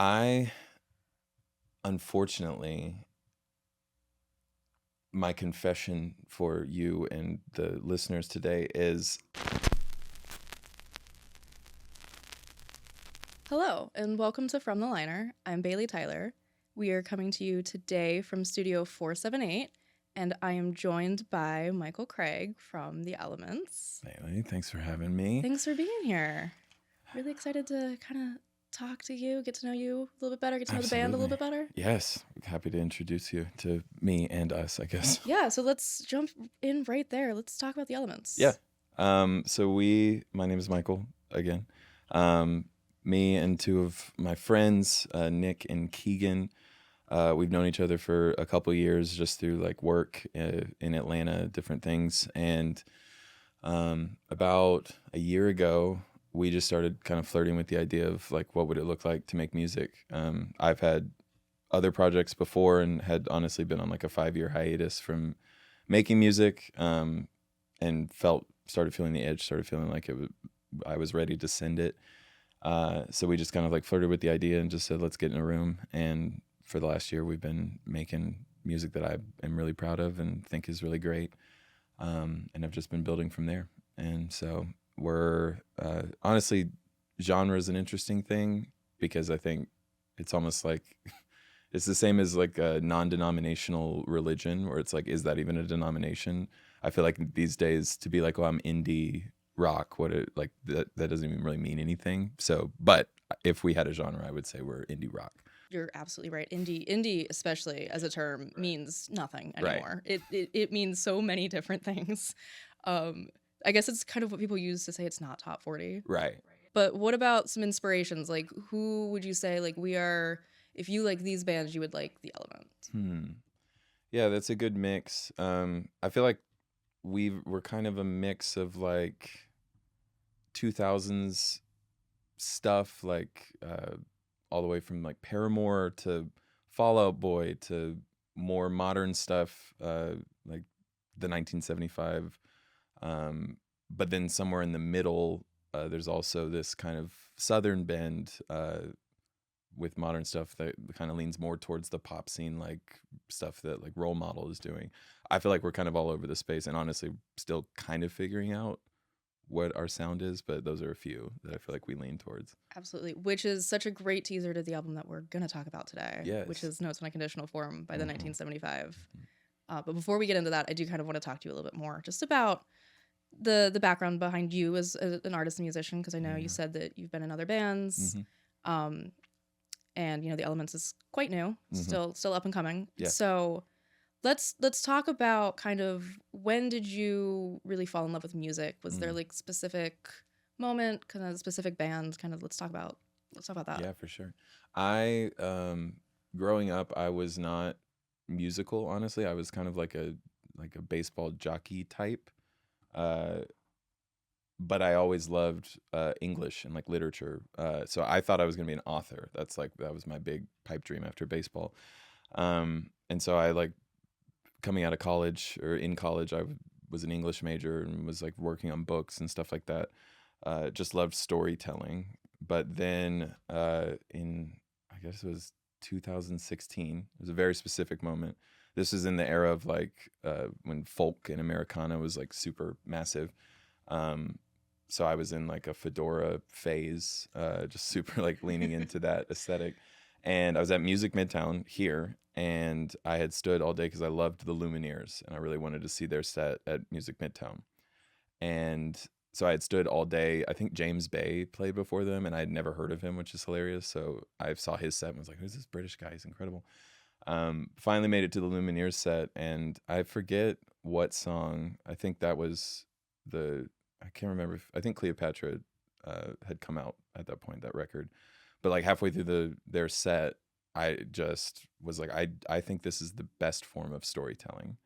I, unfortunately, my confession for you and the listeners today is Hello, and welcome to From the Liner. I'm Bailey Tyler. We are coming to you today from Studio 478, and I am joined by Michael Craig from The Elements. Bailey. Thanks for having me. Thanks for being here. Really excited to kind of talk to you, get to know you a little bit better, get to know the band a little bit better. Yes, happy to introduce you to me and us, I guess. Yeah, so let's jump in right there. Let's talk about The Elements. Yeah. My name is Michael again. Me and two of my friends, Nick and Keegan, we've known each other for a couple years just through like work in Atlanta, different things. And about a year ago, we just started kind of flirting with the idea of like, what would it look like to make music? I've had other projects before and had honestly been on like a 5-year hiatus from making music, and started feeling the itch, started feeling like I was ready to send it. So we just kind of like flirted with the idea and just said, let's get in a room. And for the last year, we've been making music that I am really proud of and think is really great. And I've just been building from there. And so we're honestly, genre is an interesting thing because I think it's almost like it's the same as like a non-denominational religion where it's like, is that even a denomination? I feel like these days to be like, well, I'm indie rock, that doesn't even really mean anything. So, but if we had a genre, I would say we're indie rock. You're absolutely right. Indie, especially as a term, means nothing anymore. Right. It means so many different things. I guess it's kind of what people use to say it's not top 40. Right. But what about some inspirations? Like, who would you say, like, if you like these bands, you would like The Elements? Yeah, that's a good mix. I feel like we're kind of a mix of like 2000s stuff, like all the way from like Paramore to Fall Out Boy to more modern stuff, like the 1975. But then somewhere in the middle, there's also this kind of Southern bend with modern stuff that kind of leans more towards the pop scene, like stuff that like Role Model is doing. I feel like we're kind of all over the space and honestly still kind of figuring out what our sound is, but those are a few that I feel like we lean towards. Absolutely, which is such a great teaser to the album that we're going to talk about today, yes. Which is Notes on a Conditional Form by the 1975. But before we get into that, I do kind of want to talk to you a little bit more just about the background behind you as an artist and musician, because I know you said that you've been in other bands, and you know The Elements is quite new, still up and coming. Yeah. So let's talk about kind of when did you really fall in love with music? Was there like specific moment, kind of specific bands? Kind of let's talk about that. Yeah, for sure. I growing up, I was not musical. Honestly, I was kind of like a baseball jockey type. But I always loved English and like literature. So I thought I was gonna be an author. That was my big pipe dream after baseball. And so I like coming out of college or in college, I was an English major and was like working on books and stuff like that. Just loved storytelling. But then in, I guess it was 2016, it was a very specific moment. This was in the era of like when folk and Americana was like super massive. So I was in like a fedora phase, just super like leaning into that aesthetic. And I was at Music Midtown here, and I had stood all day because I loved the Lumineers, and I really wanted to see their set at Music Midtown. And so I had stood all day. I think James Bay played before them, and I had never heard of him, which is hilarious. So I saw his set and was like, who's this British guy? He's incredible. Finally made it to the Lumineers set, and I forget what song. I think that was I can't remember. I think Cleopatra had come out at that point, that record. But like halfway through their set, I just was like, I think this is the best form of storytelling.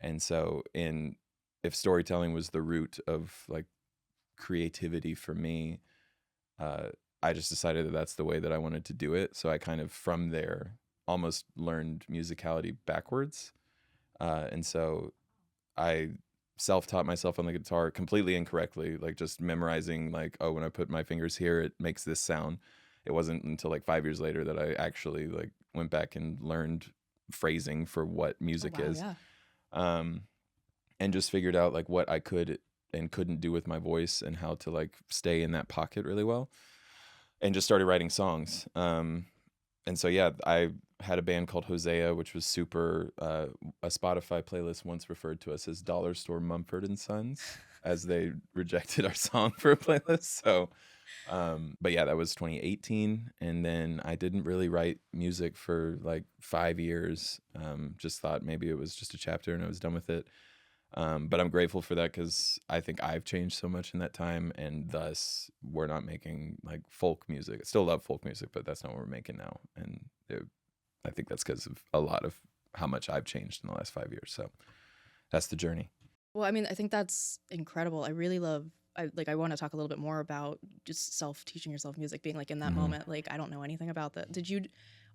And so if storytelling was the root of like creativity for me, I just decided that that's the way that I wanted to do it. So I kind of from there almost learned musicality backwards. And so I self-taught myself on the guitar completely incorrectly, like just memorizing like, oh, when I put my fingers here, it makes this sound. it wasn't until like 5 years later that I actually like went back and learned phrasing for what music wow, is. yeah. Um, and just figured out like what I could and couldn't do with my voice and how to like stay in that pocket really well, and just started writing songs. And so yeah, I had a band called Hosea, which was super. A Spotify playlist once referred to us as Dollar Store Mumford and Sons, as they rejected our song for a playlist. So, but yeah, that was 2018, and then I didn't really write music for like 5 years. Just thought maybe it was just a chapter, and I was done with it. But I'm grateful for that because I think I've changed so much in that time, and thus we're not making like folk music. I still love folk music, but that's not what we're making now. And I think that's because of a lot of how much I've changed in the last 5 years. So that's the journey. Well, I mean, I think that's incredible. I really love. I want to talk a little bit more about just teaching yourself music, being like in that moment. Like, I don't know anything about that. Did you?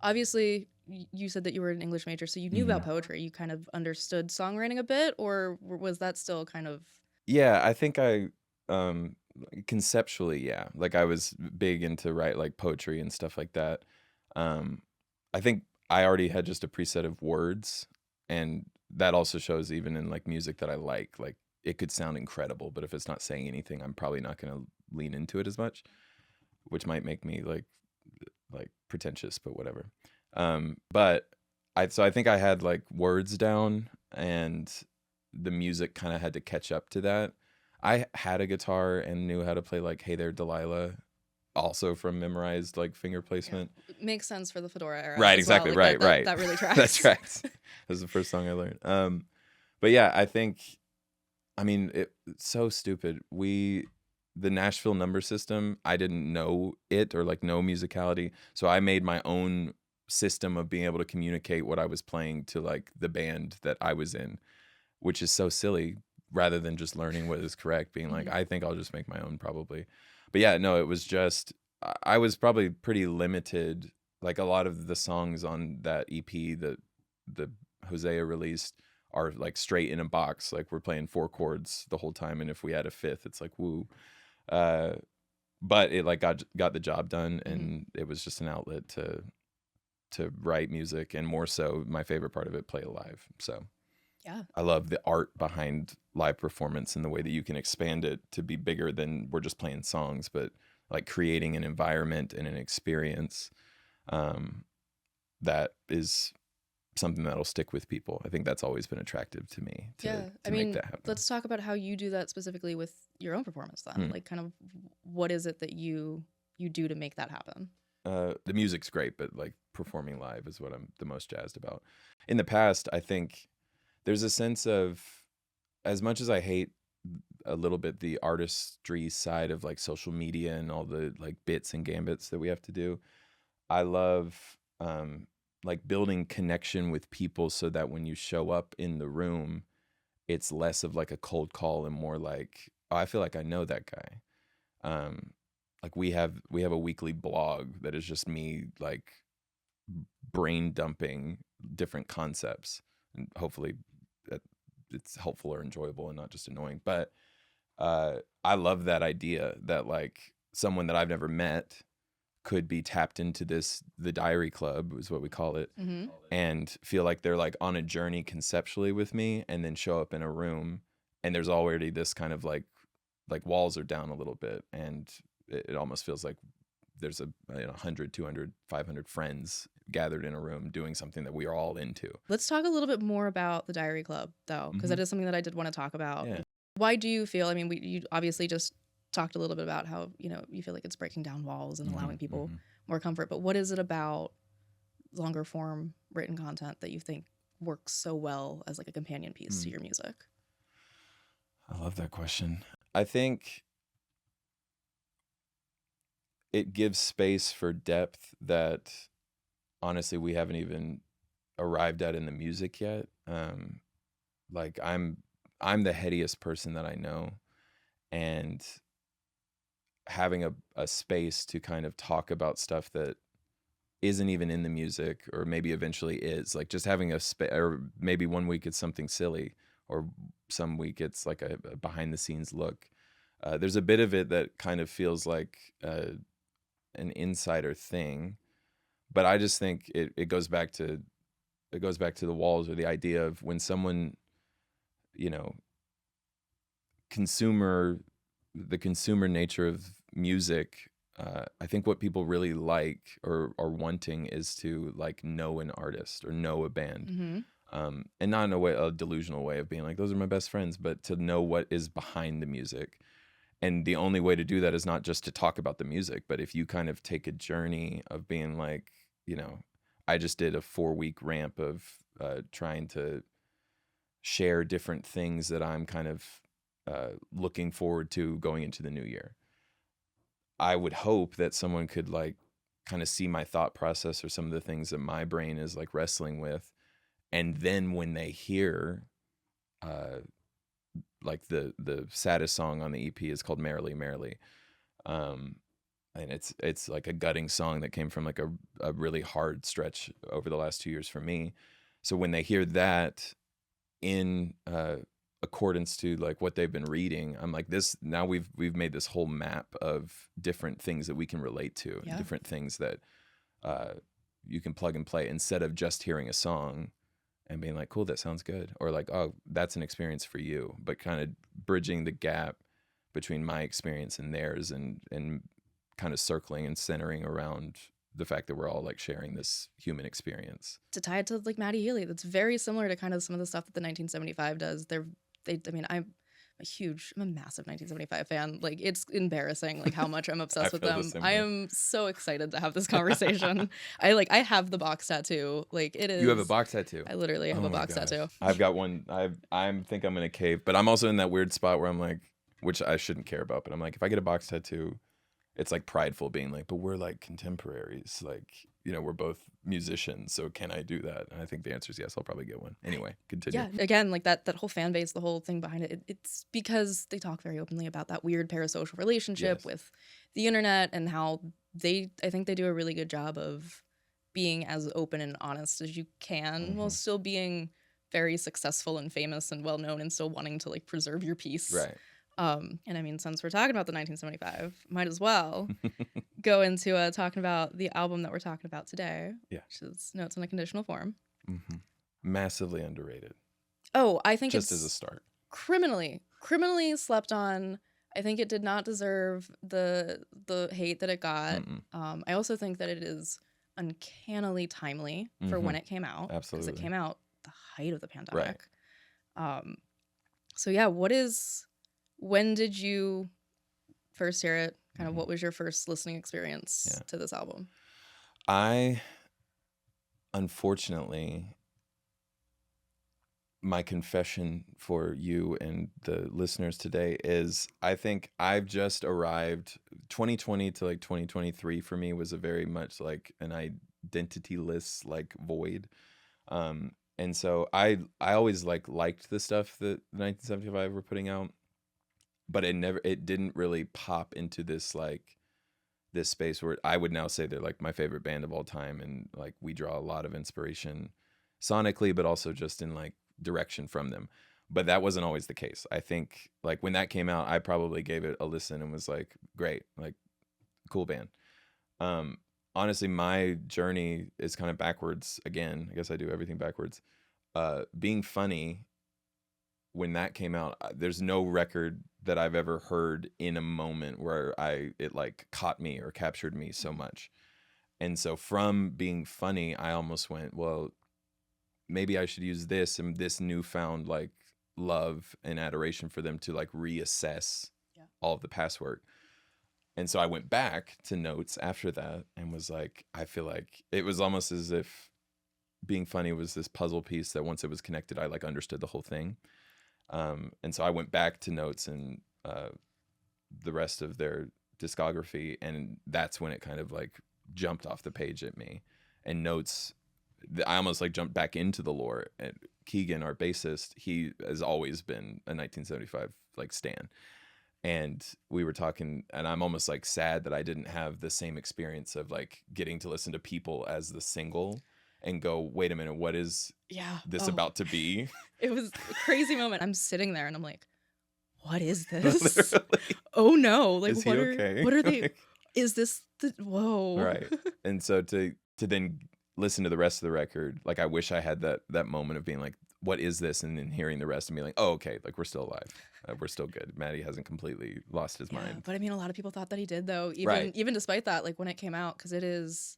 Obviously, you said that you were an English major, so you knew about poetry. You kind of understood songwriting a bit, or was that still kind of? Yeah, I think I conceptually, yeah. Like I was big into write like poetry and stuff like that. I think I already had just a preset of words, and that also shows even in like music that I like. Like it could sound incredible, but if it's not saying anything, I'm probably not going to lean into it as much, which might make me like pretentious, but whatever. But I think I had like words down, and the music kind of had to catch up to that. I had a guitar and knew how to play like Hey There Delilah, also from memorized like finger placement. Yeah. Makes sense for the Fedora era. Right, as well. exactly, Like, right. That really tracks. That tracks. That was the first song I learned. But yeah, I think, I mean, it's so stupid. The Nashville number system, I didn't know it or like know musicality, so I made my own system of being able to communicate what I was playing to like the band that I was in, which is so silly, rather than just learning what is correct, being like, I think I'll just make my own probably. But yeah, no, it was just, I was probably pretty limited. Like a lot of the songs on that EP that the Hosea released are like straight in a box. Like we're playing 4 chords the whole time, and if we had a fifth, it's like woo. But it like got the job done, and it was just an outlet to write music, and more so my favorite part of it, play live. So yeah, I love the art behind live performance and the way that you can expand it to be bigger than we're just playing songs, but like creating an environment and an experience that is something that'll stick with people. I think that's always been attractive to me to make that happen. Let's talk about how you do that specifically with your own performance then. Like kind of what is it that you do to make that happen? The music's great, but like performing live is what I'm the most jazzed about. In the past, I think there's a sense of, as much as I hate a little bit the artistry side of like social media and all the like bits and gambits that we have to do, I love like building connection with people so that when you show up in the room, it's less of like a cold call and more like, oh, I feel like I know that guy. Like we have a weekly blog that is just me like brain dumping different concepts, and hopefully that it's helpful or enjoyable and not just annoying. But I love that idea that like someone that I've never met could be tapped into the diary club is what we call it, and feel like they're like on a journey conceptually with me, and then show up in a room and there's already this kind of like walls are down a little bit, and it almost feels like there's 100, 200, 500 friends gathered in a room doing something that we are all into. Let's talk a little bit more about the diary club though, because that is something that I did want to talk about. Yeah. Why do you feel, I mean, you obviously just talked a little bit about how, you feel like it's breaking down walls and allowing people more comfort, but what is it about longer form written content that you think works so well as like a companion piece to your music? I love that question. I think it gives space for depth that honestly we haven't even arrived at in the music yet. Like I'm the headiest person that I know, and having a space to kind of talk about stuff that isn't even in the music, or maybe eventually is, like just having a space, or maybe one week it's something silly, or some week it's like a behind the scenes look. There's a bit of it that kind of feels like an insider thing, but I just think it goes back to the walls, or the idea of when someone, you know, the consumer nature of music. I think what people really like or are wanting is to like know an artist or know a band. Mm-hmm. And not in a delusional way of being like, those are my best friends, but to know what is behind the music. And the only way to do that is not just to talk about the music, but if you kind of take a journey of being like, you know, I just did a 4-week ramp of trying to share different things that I'm kind of looking forward to going into the new year. I would hope that someone could like kind of see my thought process or some of the things that my brain is like wrestling with. And then when they hear like the saddest song on the EP is called Merrily Merrily. And it's like a gutting song that came from like a really hard stretch over the last 2 years for me. So when they hear that in accordance to like what they've been reading, I'm like, this now we've made this whole map of different things that we can relate to, Yeah. different things that you can plug and play instead of just hearing a song and being like, cool, that sounds good, or like, oh, that's an experience for you, but kind of bridging the gap between my experience and theirs, and kind of circling and centering around the fact that we're all like sharing this human experience. To tie it to like Matty Healy, that's very similar to kind of some of the stuff that the 1975 does. I mean, I'm a massive 1975 fan. Like, it's embarrassing like how much I'm obsessed with them. I am so excited to have this conversation. I have the box tattoo. Like, it is. You have a box tattoo? I literally have a box tattoo. I've got one. I think I'm in a cave, but I'm also in that weird spot where I'm like, which I shouldn't care about, but I'm like, if I get a box tattoo, it's like prideful being like, but we're like contemporaries. Like, you know, we're both musicians, so can I do that? And I think the answer is yes. I'll probably get one. Anyway, continue. Yeah, again, like that whole fan base, the whole thing behind it, it's because they talk very openly about that weird parasocial relationship with the internet, and how I think they do a really good job of being as open and honest as you can while still being very successful and famous and well known, and still wanting to like preserve your peace. Right. And I mean, since we're talking about the 1975, might as well go into talking about the album that we're talking about today, which is Notes on a Conditional Form. Mm-hmm. Massively underrated. Oh, I think just as a start, criminally slept on. I think it did not deserve the hate that it got. I also think that it is uncannily timely for when it came out. Absolutely, because it came out the height of the pandemic. Right. So yeah, when did you first hear it? Kind of what was your first listening experience to this album? Unfortunately, my confession for you and the listeners today is I think I've just arrived. 2020 to like 2023 for me was a very much like an identityless like void. And so I always like liked the stuff that 1975 were putting out, but it didn't really pop into this like this space where I would now say they're like my favorite band of all time, and like we draw a lot of inspiration sonically, but also just in like direction from them. But that wasn't always the case. I think like when that came out, I probably gave it a listen and was like, great, like cool band. Honestly, my journey is kind of backwards again. I guess I do everything backwards. Being Funny, when that came out, there's no record that I've ever heard in a moment where it like caught me or captured me so much. And so from Being Funny, I almost went, well, maybe I should use this and this newfound like love and adoration for them to like reassess all of the past work. And so I went back to Notes after that and was like, I feel like it was almost as if Being Funny was this puzzle piece that once it was connected, I like understood the whole thing. And so I went back to Notes and the rest of their discography, and that's when it kind of like jumped off the page at me. And Notes, I almost like jumped back into the lore. And Keegan, our bassist, he has always been a 1975 like stan. And we were talking, and I'm almost like sad that I didn't have the same experience of like getting to listen to People as the single and go, wait a minute, what is this about to be? It was a crazy moment. I'm sitting there and I'm like, what is this? Oh no. Like, is he okay? What are they? is this the whoa? Right. And so to then listen to the rest of the record, like I wish I had that moment of being like, what is this? And then hearing the rest and being like, oh, okay, like we're still alive. We're still good. Matty hasn't completely lost his mind. But I mean, a lot of people thought that he did, though. Right. Even despite that, like when it came out, because it is,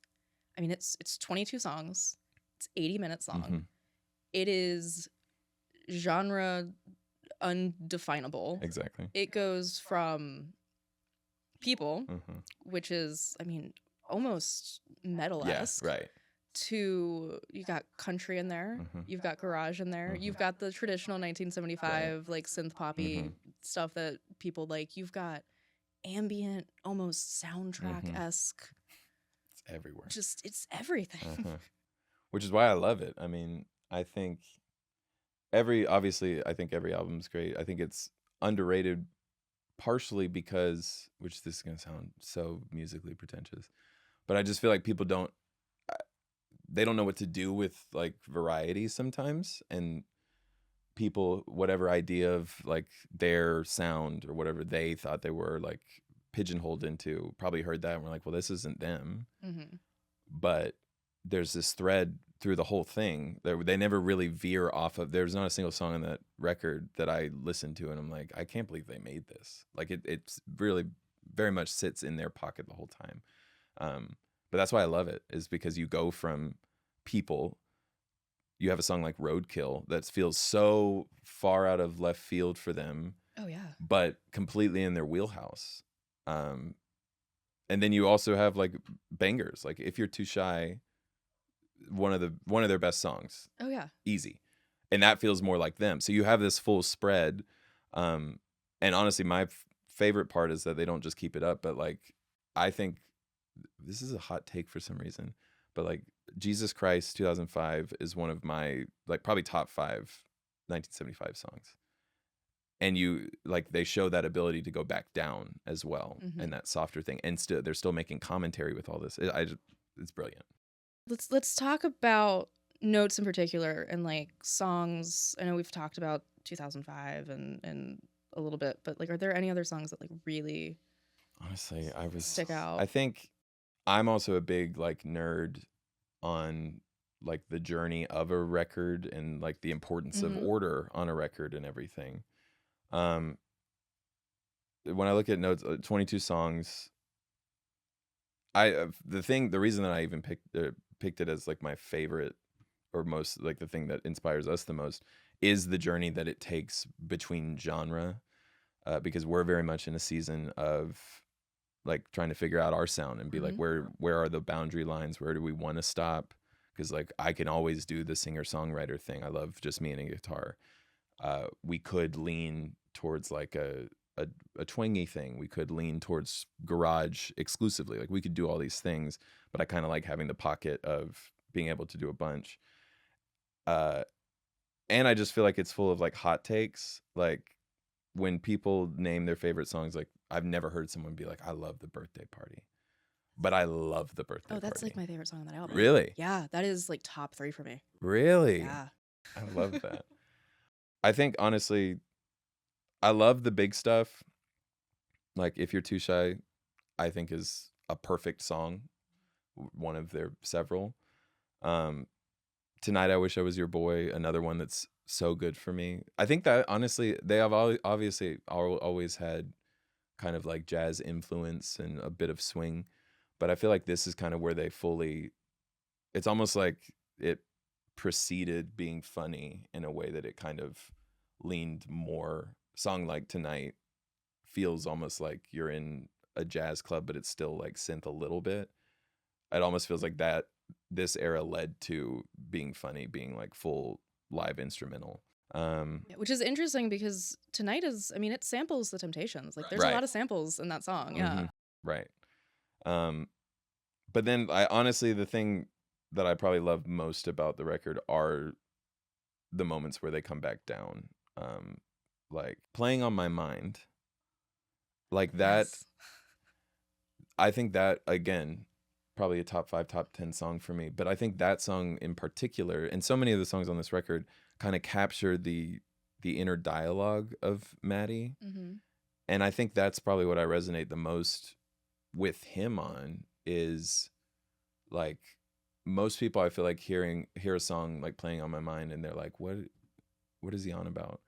I mean, it's 22 songs. It's 80 minutes long. Mm-hmm. It is genre undefinable. Exactly. It goes from People, Mm-hmm. which is, I mean, almost metal-esque. Yeah, right. To you got country in there, Mm-hmm. you've got garage in there, Mm-hmm. you've got the traditional 1975 like synth poppy Mm-hmm. stuff that people like. You've got ambient, almost soundtrack-esque. It's everywhere. Just it's everything. Uh-huh. Which is why I love it. I mean, I think every album's great. I think it's underrated partially because, which this is going to sound so musically pretentious, but I just feel like people don't know what to do with like variety sometimes, and people, whatever idea of like their sound or whatever they thought they were like pigeonholed into, probably heard that and we're like, well, this isn't them. Mm-hmm. But there's this thread through the whole thing that they never really veer off of. There's not a single song on that record that I listened to and I'm like, I can't believe they made this. Like it's really very much sits in their pocket the whole time. But that's why I love it, is because you go from People, you have a song like Roadkill that feels so far out of left field for them. Oh yeah. But completely in their wheelhouse. And then you also have like bangers, like If You're Too Shy, one of their best songs. Oh yeah. Easy. And that feels more like them. So you have this full spread. And honestly, my favorite part is that they don't just keep it up, but like, I think this is a hot take for some reason, but like Jesus Christ 2005 is one of my like probably top 5 1975 songs. And you like, they show that ability to go back down as well. Mm-hmm. And that softer thing. And they're still making commentary with all this. It's brilliant. Let's talk about notes in particular and like songs. I know we've talked about 2005 and a little bit, but like, are there any other songs that like really honestly stick out? I think I'm also a big like nerd on like the journey of a record and like the importance Mm-hmm. of order on a record and everything. When I look at notes, 22 songs, the reason that I even picked it as like my favorite or most like the thing that inspires us the most is the journey that it takes between genre, because we're very much in a season of like trying to figure out our sound and be Mm-hmm. like, where are the boundary lines? Where do we want to stop? Because like I can always do the singer-songwriter thing. I love just me and a guitar. We could lean towards like a twangy thing. We could lean towards garage exclusively. Like we could do all these things, but I kind of like having the pocket of being able to do a bunch. And I just feel like it's full of like hot takes. Like when people name their favorite songs, like I've never heard someone be like, I love The Birthday Party. But I love The Birthday Party. Oh, that's like my favorite song on that album. Really? Yeah, that is like top 3 for me. Really? Yeah. I love that. I think honestly, I love the big stuff. Like If You're Too Shy, I think is a perfect song. One of their several. Tonight I Wish I Was Your Boy, another one that's so good for me. I think that honestly, they have obviously always had kind of like jazz influence and a bit of swing, but I feel like this is kind of where they fully, it's almost like it preceded being funny in a way that it kind of leaned more. Song like Tonight feels almost like you're in a jazz club, but it's still like synth a little bit. It almost feels like that this era led to being funny, being like full live instrumental. Which is interesting because Tonight is, I mean, it samples The Temptations. Like there's Right. a lot of samples in that song. Yeah. Mhm. Right. But then I honestly, the thing that I probably love most about the record are the moments where they come back down. Like Playing on My Mind. Like that, Yes. I think that, again, probably a top 5, top 10 song for me. But I think that song in particular, and so many of the songs on this record, kind of capture the inner dialogue of Matty. Mm-hmm. And I think that's probably what I resonate the most with him on is like most people I feel like hear a song like playing on my mind and they're like, what is he on about?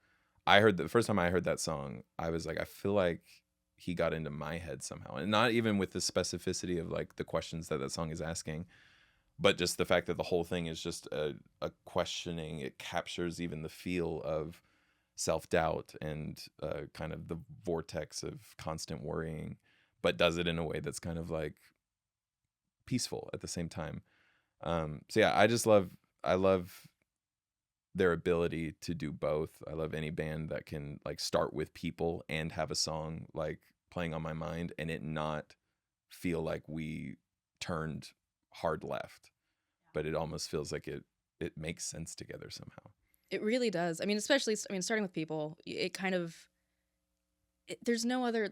I heard the first time I heard that song, I was like, I feel like he got into my head somehow. And not even with the specificity of like the questions that song is asking, but just the fact that the whole thing is just a questioning. It captures even the feel of self-doubt and kind of the vortex of constant worrying, but does it in a way that's kind of like peaceful at the same time. So yeah, I love their ability to do both. I love any band that can like start with people and have a song like playing on my mind and it not feel like we turned hard left, but it almost feels like it makes sense together somehow. It really does. I mean, especially, starting with people, it kind of, there's no other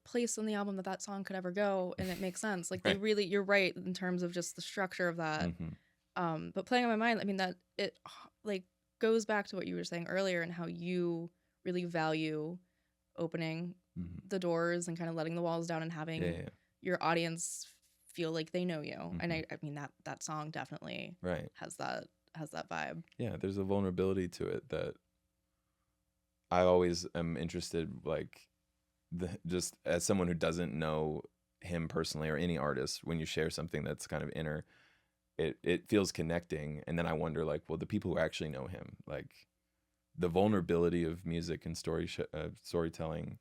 place on the album that song could ever go, and it makes sense. Like, Right. you're right in terms of just the structure of that. Mm-hmm. But playing on my mind, I mean, that it like goes back to what you were saying earlier and how you really value opening the doors and kind of letting the walls down and having your audience feel like they know you. And I mean that song definitely has that vibe. Yeah, there's a vulnerability to it that I always am interested, like just as someone who doesn't know him personally or any artist, when you share something that's kind of inner, it feels connecting. And then I wonder, like, well, the people who actually know him, like the vulnerability of music and storytelling,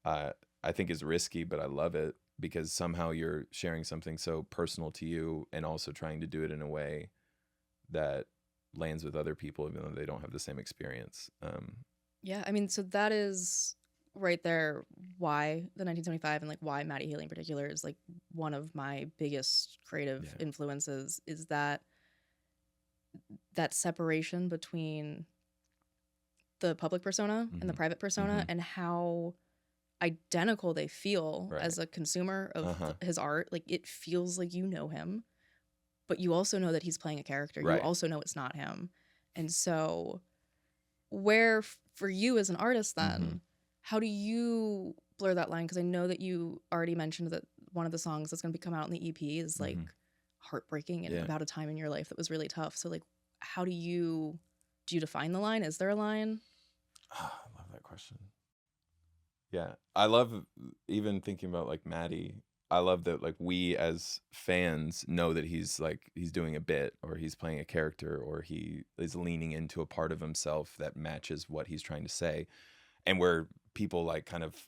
I think is risky, but I love it because somehow you're sharing something so personal to you and also trying to do it in a way that lands with other people, even though they don't have the same experience. Yeah, I mean, so that is right there why the 1975 and like why Matty Healy in particular is like one of my biggest creative influences, is that separation between the public persona and the private persona and how identical they feel as a consumer of his art. Like, it feels like you know him, but you also know that he's playing a character. You also know it's not him. And so where for you as an artist then, how do you blur that line? Because I know that you already mentioned that one of the songs that's going to come out in the EP is like heartbreaking and about a time in your life that was really tough. So like, how do you define the line? Is there a line? I love that question. Yeah, I love even thinking about like Matty. I love that like we as fans know that he's doing a bit or he's playing a character or he is leaning into a part of himself that matches what he's trying to say. And where people like kind of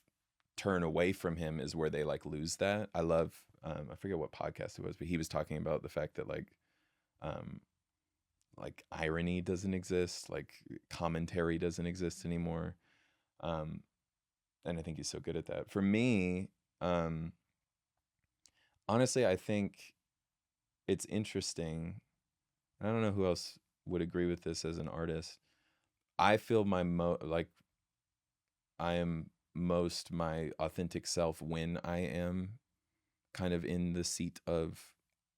turn away from him is where they like lose that. I love I forget what podcast it was, but he was talking about the fact that like irony doesn't exist, like commentary doesn't exist anymore. And I think he's so good at that. For me, honestly, I think it's interesting. I don't know who else would agree with this as an artist. I feel I am most my authentic self when I am kind of in the seat of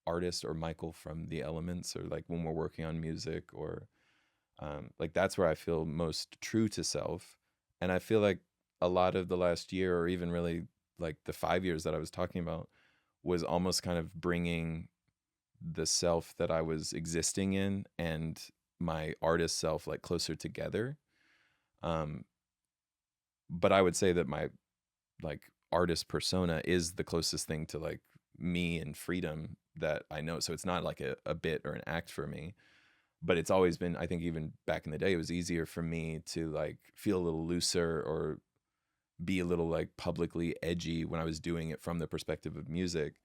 artist or Michael from The Elements, or like when we're working on music, or like that's where I feel most true to self. And I feel like a lot of the last year, or even really like the 5 years that I was talking about, was almost kind of bringing the self that I was existing in and my artist self like closer together. But I would say that my like artist persona is the closest thing to like me and freedom that I know. So it's not like a bit or an act for me, but it's always been, I think even back in the day, it was easier for me to like feel a little looser or be a little like publicly edgy when I was doing it from the perspective of music.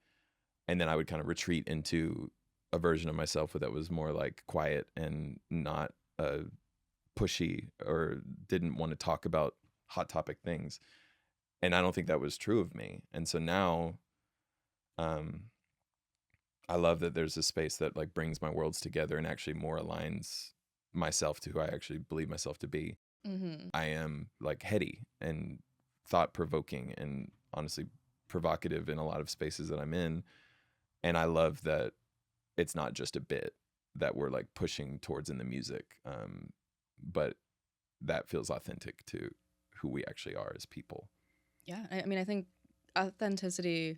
And then I would kind of retreat into a version of myself that was more like quiet and not pushy or didn't want to talk about hot topic things. And I don't think that was true of me. And so now I love that there's a space that like brings my worlds together and actually more aligns myself to who I actually believe myself to be. I am like heady and thought provoking and honestly provocative in a lot of spaces that I'm in. And I love that it's not just a bit that we're like pushing towards in the music, but that feels authentic to who we actually are as people. Yeah, I mean, I think authenticity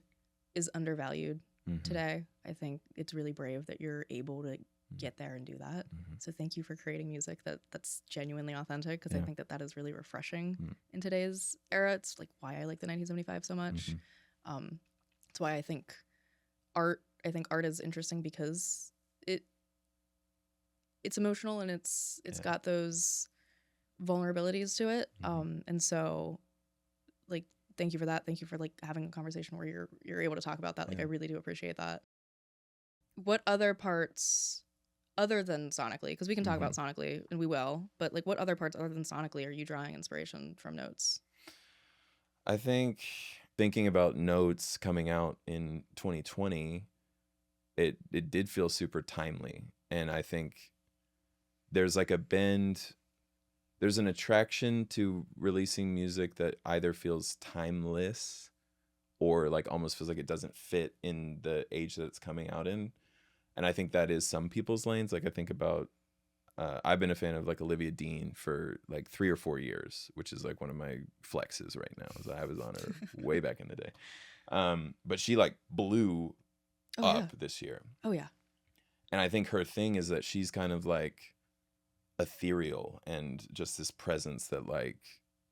is undervalued Mhm. today. I think it's really brave that you're able to get there and do that. So thank you for creating music that's genuinely authentic, because I Yeah. think that is really refreshing Mm. in today's era. It's like why I like the 1975 so much. It's why I think art is interesting, because it's emotional, and it's got those vulnerabilities to it. And so, like, thank you for that. Thank you for like having a conversation where you're able to talk about that. Like, I really do appreciate that. What other parts, other than sonically, because we can talk about sonically, and we will, but like, what other parts other than sonically are you drawing inspiration from notes? I think thinking about notes coming out in 2020, it did feel super timely. And I think there's like a bend, there's an attraction to releasing music that either feels timeless or like almost feels like it doesn't fit in the age that it's coming out in. And I think that is some people's lanes. Like I think about, I've been a fan of like Olivia Dean for like 3 or 4 years, which is like one of my flexes right now. Is I was on her way back in the day. But she like blew up this year. Oh yeah. And I think her thing is that she's kind of like ethereal and just this presence that like,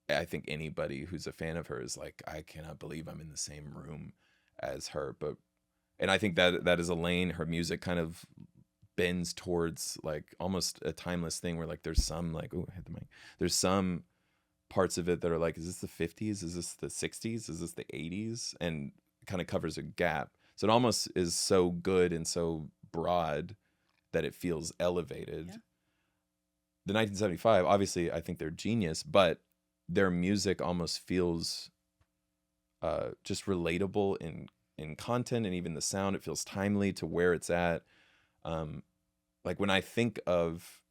I think anybody who's a fan of her is like, I cannot believe I'm in the same room as her. And I think that is a lane her music kind of bends towards, like almost a timeless thing where like there's some like, oh, I hit the mic. There's some parts of it that are like, is this the 50s? Is this the 60s? Is this the 80s? And it kind of covers a gap. So it almost is so good and so broad that it feels elevated. Yeah. The 1975, obviously, I think they're genius, but their music almost feels just relatable in content and even the sound. It feels timely to where it's at. Like when I think of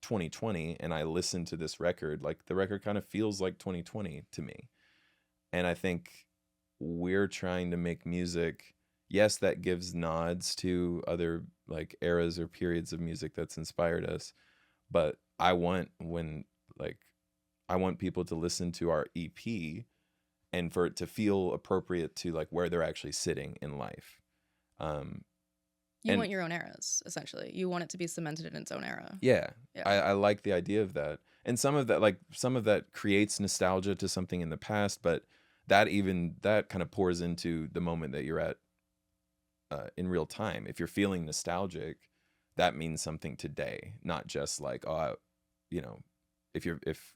2020 and I listen to this record, like the record kind of feels like 2020 to me. And I think we're trying to make music, yes, that gives nods to other like eras or periods of music that's inspired us, but I want people to listen to our EP and for it to feel appropriate to like where they're actually sitting in life. You want your own eras, essentially. You want it to be cemented in its own era. Yeah. I like the idea of that. And some of that creates nostalgia to something in the past, but that kind of pours into the moment that you're at in real time. If you're feeling nostalgic, that means something today, not just like, if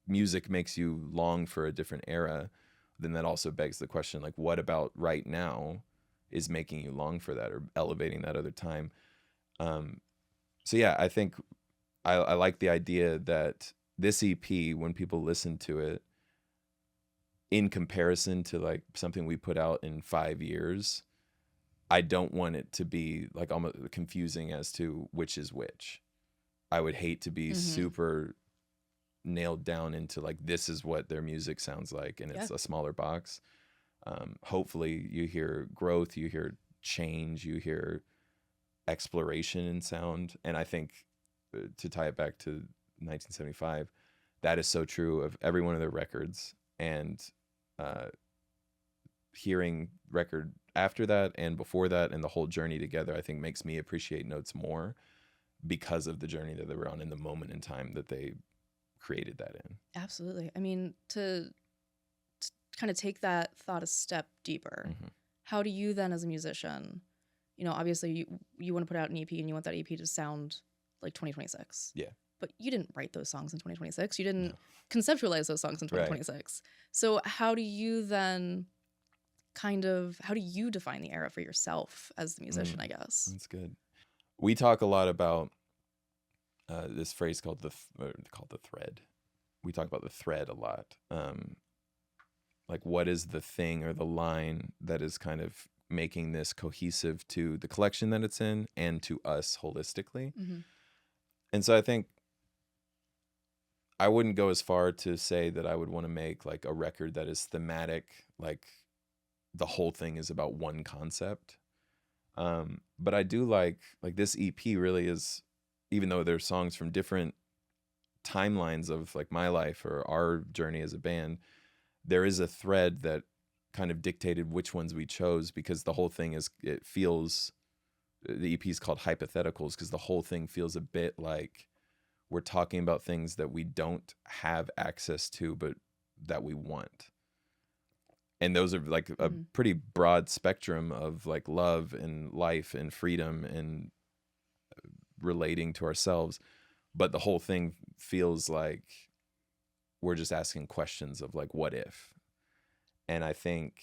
music makes you long for a different era, then that also begs the question, like, what about right now is making you long for that or elevating that other time? So yeah, I think I like the idea that this EP, when people listen to it, in comparison to like something we put out in 5 years, I don't want it to be like almost confusing as to which is which. I would hate to be super nailed down into like, this is what their music sounds like, and it's a smaller box. Hopefully you hear growth, you hear change, you hear exploration in sound. And I think to tie it back to 1975, that is so true of every one of their records. And hearing record after that and before that and the whole journey together, I think makes me appreciate Notes more because of the journey that they were on in the moment in time that they created that in. Absolutely. I mean, to kind of take that thought a step deeper, how do you then as a musician, obviously you want to put out an EP and you want that EP to sound like 2026. Yeah. But you didn't write those songs in 2026. You didn't conceptualize those songs in 2026. Right. So how do you then how do you define the era for yourself as the musician, I guess? That's good. We talk a lot about this phrase called the thread. We talk about the thread a lot. Like, what is the thing or the line that is kind of making this cohesive to the collection that it's in and to us holistically? And so I think I wouldn't go as far to say that I would want to make like a record that is thematic, like the whole thing is about one concept. But I do like this EP really is, even though there's songs from different timelines of like my life or our journey as a band, there is a thread that kind of dictated which ones we chose, because the whole thing is, it feels, the EP is called Hypotheticals because the whole thing feels a bit like we're talking about things that we don't have access to, but that we want. And those are like a pretty broad spectrum of like love and life and freedom and relating to ourselves. But the whole thing feels like we're just asking questions of like, what if? And I think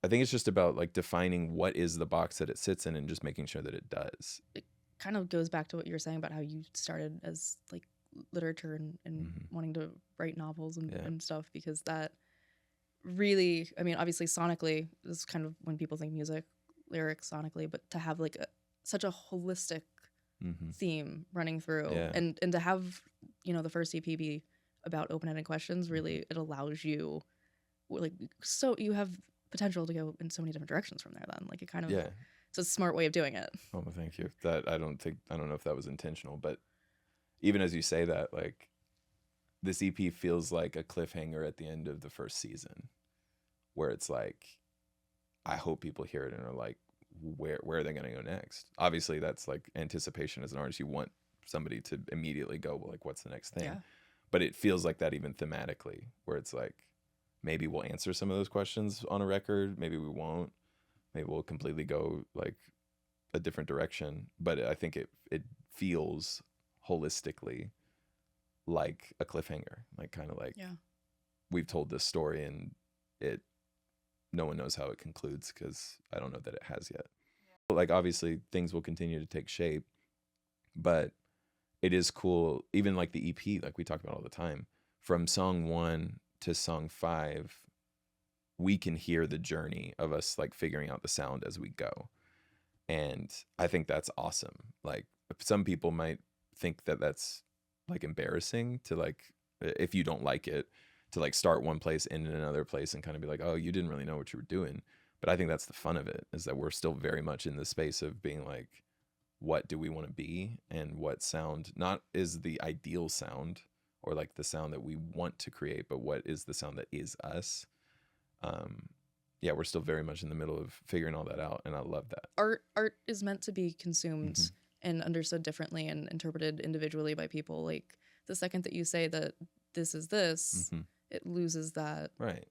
it's just about like defining what is the box that it sits in and just making sure that it does. It kind of goes back to what you were saying about how you started as like literature and wanting to write novels and stuff, because that really, I mean, obviously sonically this is kind of when people think music, lyrics sonically, but to have like such a holistic theme running through and to have, you know, the first EP be about open-ended questions, really it allows you like, so you have potential to go in so many different directions from there then. Like it kind of it's a smart way of doing it. Oh, thank you. That I don't know if that was intentional, but even as you say that, like this EP feels like a cliffhanger at the end of the first season, where it's like, I hope people hear it and are like, where are they going to go next? Obviously that's like anticipation as an artist. You want somebody to immediately go, well, like what's the next thing? But it feels like that even thematically, where it's like, maybe we'll answer some of those questions on a record. Maybe we won't. Maybe we'll completely go like a different direction. But I think it feels holistically like a cliffhanger, like kind of like we've told this story and no one knows how it concludes, because I don't know that it has yet. But like obviously things will continue to take shape, but it is cool. Even like the EP, like we talk about all the time, from song 1 to song 5, we can hear the journey of us like figuring out the sound as we go. And I think that's awesome. Like some people might think that that's like embarrassing to like, if you don't like it, to like start one place and in another place and kind of be like, oh, you didn't really know what you were doing. But I think that's the fun of it, is that we're still very much in the space of being like, what do we want to be, and what sound not is the ideal sound or like the sound that we want to create, but what is the sound that is us. We're still very much in the middle of figuring all that out, and I love that. Art is meant to be consumed and understood differently and interpreted individually by people. Like the second that you say that this is this, it loses that. Right.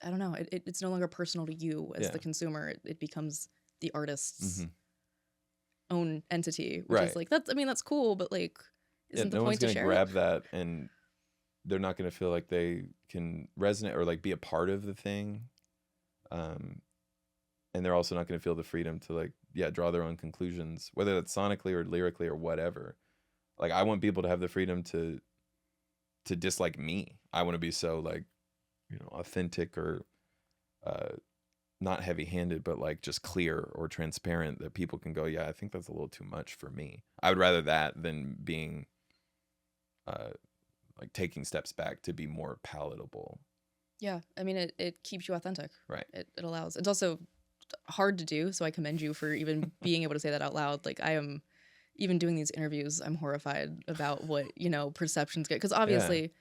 I don't know. It's no longer personal to you as the consumer. It becomes the artist's own entity, which is like, that's cool, but like, isn't the point to share? No one's gonna grab that, and they're not gonna feel like they can resonate or like be a part of the thing. And they're also not gonna feel the freedom to like, draw their own conclusions, whether that's sonically or lyrically or whatever. Like I want people to have the freedom to dislike me. I want to be so like, authentic or not heavy-handed, but like just clear or transparent, that people can go, yeah, I think that's a little too much for me. I would rather that than being like taking steps back to be more palatable. Yeah, I mean, it keeps you authentic. Right. It allows. It's also hard to do, so I commend you for even being able to say that out loud. Like I am, even doing these interviews, I'm horrified about what perceptions get, because obviously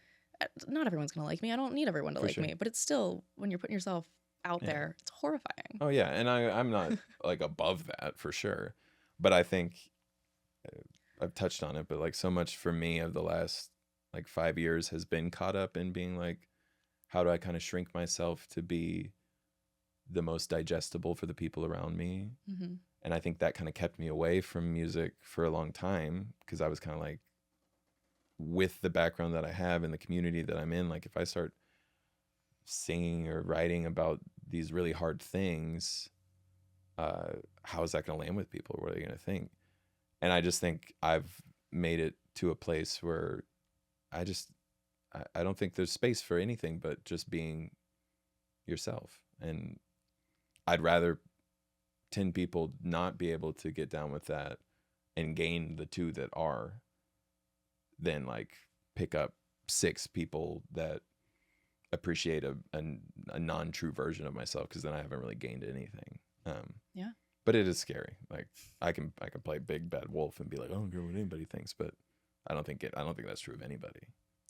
not everyone's gonna like me. I don't need everyone to like me, but it's still, when you're putting yourself out there, it's horrifying. Oh yeah, and I'm not like above that for sure, but I think I've touched on it, but like so much for me of the last like 5 years has been caught up in being like, how do I kind of shrink myself to be the most digestible for the people around me? And I think that kind of kept me away from music for a long time, because I was kind of like, with the background that I have and the community that I'm in, like if I start singing or writing about these really hard things, how is that going to land with people? What are they going to think? And I just think I've made it to a place where I don't think there's space for anything but just being yourself. And I'd rather 10 people not be able to get down with that and gain the 2 that are, than like pick up 6 people that appreciate a non-true version of myself, because then I haven't really gained anything. But it is scary. Like I can play big bad wolf and be like, I don't care what anybody thinks, but I don't think that's true of anybody.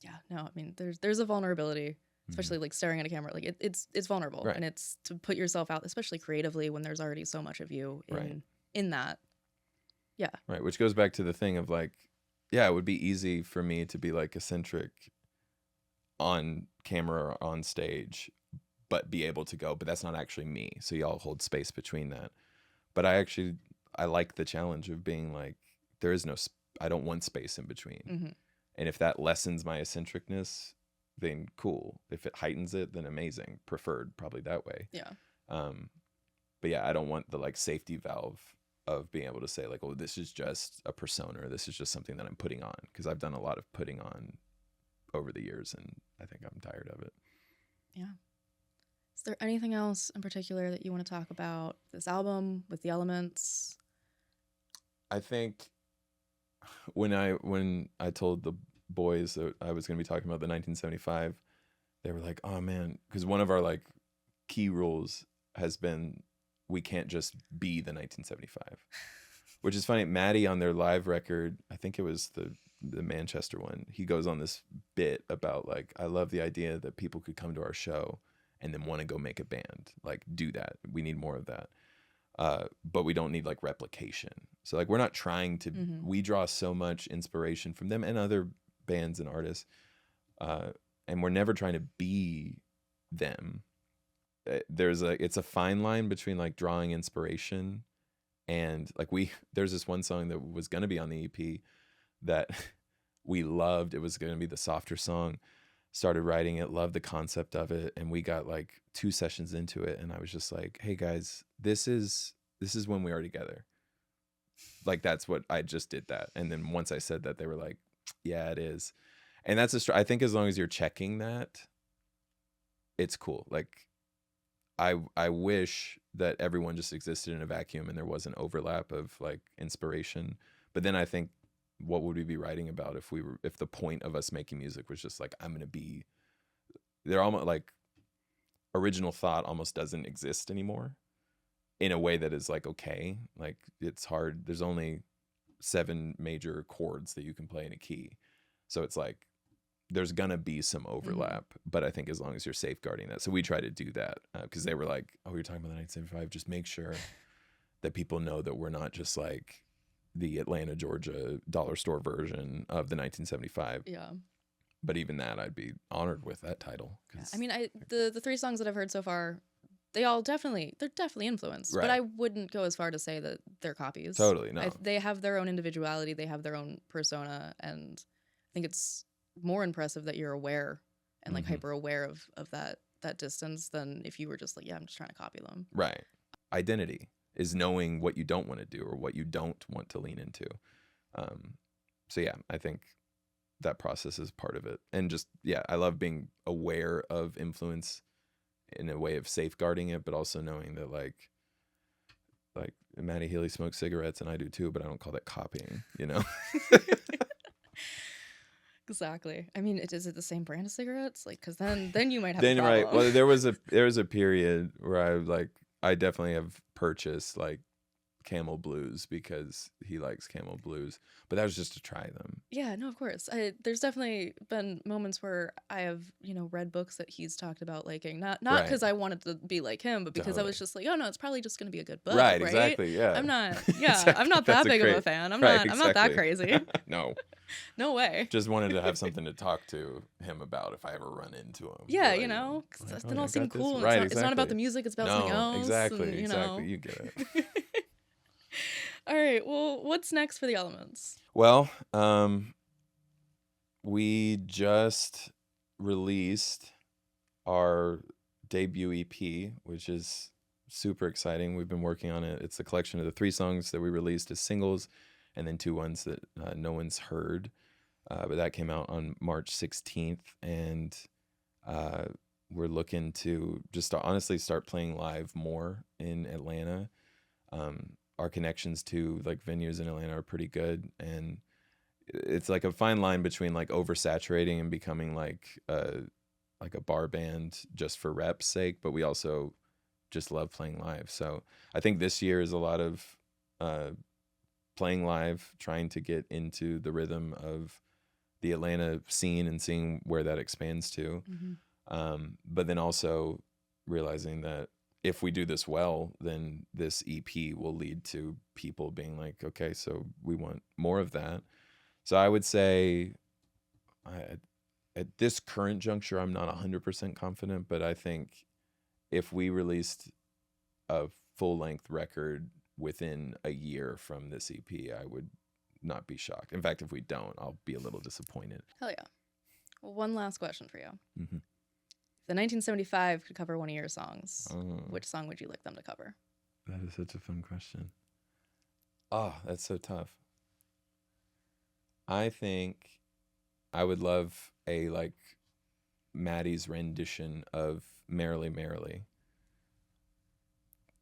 Yeah, no, I mean there's a vulnerability especially like staring at a camera. Like it's vulnerable, Right. and it's to put yourself out, especially creatively, when there's already so much of you in that. Yeah. Right. Which goes back to the thing of like, yeah, it would be easy for me to be like eccentric on camera or on stage, but be able to go, but that's not actually me. So y'all hold space between that. But I like the challenge of being like, there is no, I don't want space in between. Mm-hmm. And if that lessens my eccentricness, then cool. If it heightens it, then amazing. Preferred probably that way. Yeah. But yeah, I don't want the like safety valve of being able to say like, oh, this is just a persona, or this is just something that I'm putting on, because I've done a lot of putting on over the years, and I think I'm tired of it. Yeah. Is there anything else in particular that you want to talk about this album with the elements? I think when I told the boys that I was going to be talking about the 1975, they were like, oh man, because one of our like key rules has been we can't just be the 1975, which is funny. Matty on their live record, I think it was the Manchester one, he goes on this bit about like, I love the idea that people could come to our show and then want to go make a band. Like, do that. We need more of that. But we don't need like replication. So like, we're not trying to, we draw so much inspiration from them and other bands and artists. And we're never trying to be them. It's a fine line between like drawing inspiration and like there's this one song that was going to be on the EP that we loved. It was going to be the softer song. Started writing it, loved the concept of it, and we got like 2 sessions into it, and I was just like, hey guys, this is when we are together. Like, that's what I just did that. And then once I said that, they were like, yeah, it is. And that's I think as long as you're checking that, it's cool. Like, I wish that everyone just existed in a vacuum and there was an overlap of like inspiration. But then I think, what would we be writing about if the point of us making music was just like, they're almost like original thought almost doesn't exist anymore in a way that is like, okay, like it's hard. There's only 7 major chords that you can play in a key. So it's like, there's gonna be some overlap, but I think as long as you're safeguarding that. So we try to do that because they were like, oh, you're talking about the 1975, just make sure that people know that we're not just like the Atlanta, Georgia dollar store version of the 1975. Yeah. But even that, I'd be honored with that title. Yeah. I mean, the 3 songs that I've heard so far, they're definitely influenced, right. But I wouldn't go as far to say that they're copies. Totally, no. They have their own individuality, they have their own persona, and I think it's more impressive that you're aware and like hyper aware of that distance than if you were just like, yeah, I'm just trying to copy them. Right. Identity is knowing what you don't want to do or what you don't want to lean into. So yeah, I think that process is part of it. And just, yeah, I love being aware of influence in a way of safeguarding it, but also knowing that like Matty Healy smokes cigarettes and I do too, but I don't call that copying, you know? Exactly. I mean, is it the same brand of cigarettes? Like, because then you might have a problem. Right. Well, there was a period where I definitely have purchased like Camel Blues because he likes Camel Blues, but that was just to try them. Yeah, no, of course. There's definitely been moments where I have, read books that he's talked about liking, not because I wanted to be like him, but because I was just like, oh no, it's probably just going to be a good book, right? Exactly. Yeah. I'm not. Yeah, exactly. I'm not that big of a fan. I'm not that crazy. No. No way. Just wanted to have something to talk to him about if I ever run into him. Yeah, because that didn't all seem cool. Right, it's not about the music, it's about something else. Exactly. You get it. All right, well, what's next for the Elements? Well, we just released our debut EP, which is super exciting. We've been working on it. It's a collection of the 3 songs that we released as singles, and then 2 ones that no one's heard. But that came out on March 16th, and we're looking to just honestly start playing live more in Atlanta. Our connections to like venues in Atlanta are pretty good, and it's like a fine line between like oversaturating and becoming like a bar band just for rep's sake, but we also just love playing live. So I think this year is a lot of playing live, trying to get into the rhythm of the Atlanta scene and seeing where that expands to. But then also realizing that if we do this well, then this EP will lead to people being like, okay, so we want more of that. So I would say at this current juncture, I'm not 100% confident, but I think if we released a full-length record within a year from this EP, I would not be shocked. In fact, if we don't, I'll be a little disappointed. Hell yeah. Well, one last question for you. Mm-hmm. If the 1975 could cover one of your songs, which song would you like them to cover? That is such a fun question. Oh, that's so tough. I think I would love a like Matty's rendition of Merrily Merrily.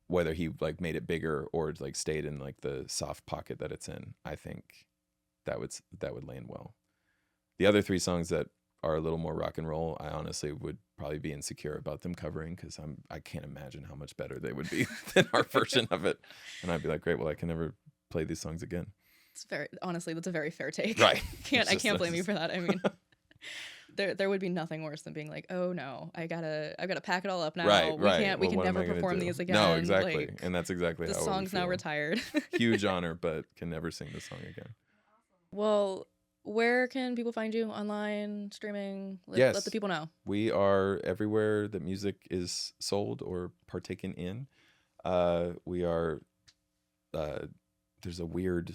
Whether he like made it bigger or like stayed in like the soft pocket that it's in, I think that would land well. The other three songs that are a little more rock and roll, I honestly would probably be insecure about them covering because I can't imagine how much better they would be than our version of it. And I'd be like, great, well, I can never play these songs again. It's honestly, that's a very fair take. Right. I can't blame you for that. I mean, there would be nothing worse than being like, oh no, I've got to pack it all up now. Right, We can never perform these again. No, exactly. Like, and that's exactly how the song's now retired. Huge honor, but can never sing the song again. Well, where can people find you? Online, streaming? Let the people know. We are everywhere that music is sold or partaken in. We are, there's a weird,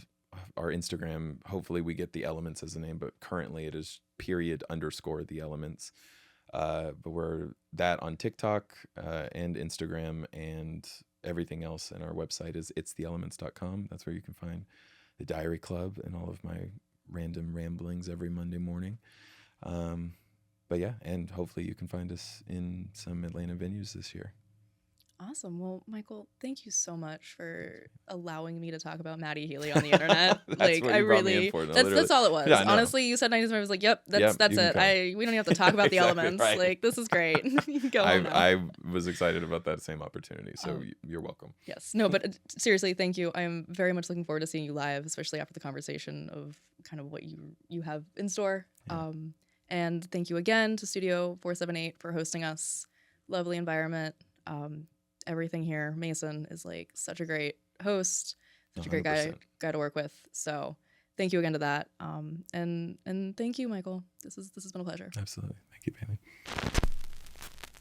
our Instagram, hopefully we get The Elements as a name, but currently it is _The Elements. But we're that on TikTok and Instagram and everything else. And our website is itstheelements.com. That's where you can find the Diary Club and all of my random ramblings every Monday morning. But yeah, and hopefully you can find us in some Atlanta venues this year. Awesome. Well, Michael, thank you so much for allowing me to talk about Matty Healy on the internet. Like, I really, that's all it was. Yeah, honestly, you said 95. I was like, yep, that's it. We don't even have to talk about the Exactly, elements. right. Like, this is great. You can go home now. I was excited about that same opportunity, so you're welcome. Yes. No, but seriously, thank you. I am very much looking forward to seeing you live, especially after the conversation of kind of what you have in store. Yeah. And thank you again to Studio 478 for hosting us. Lovely environment. Everything here. Mason is like such a great host, such 100%. A great guy to work with. So thank you again to that. And thank you, Michael. This has been a pleasure. Absolutely. Thank you, Bailey.